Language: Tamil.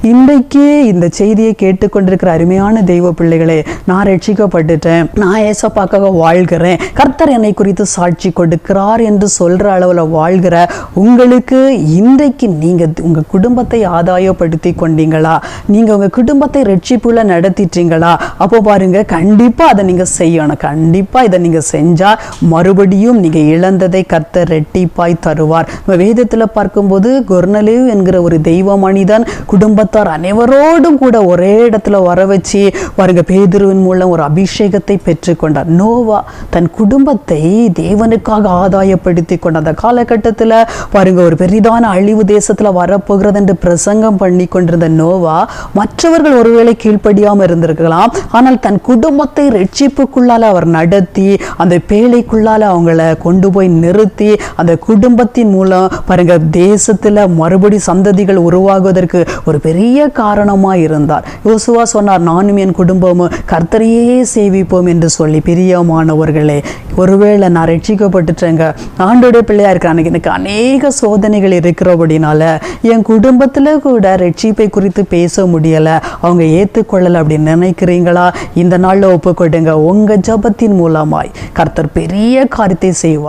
இன்றைக்கு இந்த செய்தியை கேட்டுக்கொண்டிருக்கிற அருமையான தெய்வ பிள்ளைகளே, நான் ரட்சிக்கப்பட்டுட்டேன், நான் ஏசப்பாக்காக வாழ்கிறேன், கர்த்தர் என்னை குறித்து சாட்சி கொடுக்கிறார் என்று சொல்ற அளவில் வாழ்கிற உங்களுக்கு இன்றைக்கு நீங்க உங்க குடும்பத்தை ஆதாயப்படுத்தி கொண்டீங்களா? நீங்க உங்க குடும்பத்தை ரட்சிப்புல நடத்திட்டீங்களா? அப்போ பாருங்க, கண்டிப்பா அதை நீங்க செய்யணும். கண்டிப்பா இதை நீங்க செஞ்சா மறுபடியும் நீங்க இழந்ததை கர்த்தர் ரெட்டிப்பாய் தருவார். வேதத்துல பார்க்கும்போது கொர்நேலியு என்கிற ஒரு தெய்வ மனிதன் குடும்பத்தார் அனைவரோடும் கூட ஒரே இடத்துல வர வச்சு பாருங்க, பேதுருவின் மூலம் ஒரு அபிஷேகத்தை பெற்றுக்கொண்டார். நோவா தன் குடும்பத்தை தேவனுக்காக ஆதாயப்படுத்தி கொண்ட அந்த காலகட்டத்தில் பாருங்க, ஒரு பெரிதான அழிவு தேசத்துல வரப்போகிறது என்று பிரசங்கம் பண்ணி கொண்டிருந்த நோவா மற்றவர்கள் ஒருவேளை கீழ்ப்படியாமல் இருந்திருக்கலாம், ஆனால் தன் குடும்பத்தை ரட்சிப்புக்குள்ளால அவர் நடத்தி அந்த பேழைக்குள்ளால அவங்கள கொண்டு போய் நிறுத்தி அந்த குடும்பத்தின் மூலம் பாருங்க தேசத்துல மறுபடி சந்ததிகள் உருவாகுவதற்கு ஒரு பெரிய காரணமா இருந்தார். யோசுவா சொன்னார், நானும் என் குடும்பமும் கர்த்தரையே சேவிப்போம் என்று சொல்லி. பிரியமானவர்களே, ஒருவேளை நான் ரட்சிக்கப்பட்டுட்டேங்க, ஆண்டோடைய பிள்ளையா இருக்கிறான், எனக்கு அநேக சோதனைகள் இருக்கிறபடினால என் குடும்பத்துல கூட ரட்சிப்பை குறித்து பேச முடியல, அவங்க ஏற்றுக்கொள்ளல அப்படின்னு நினைக்கிறீங்களா? இந்த நாள்ல ஒப்புக்கொடுங்க, உங்க ஜபத்தின் மூலமாய் கர்த்தர் பெரிய காரியத்தை செய்வார்.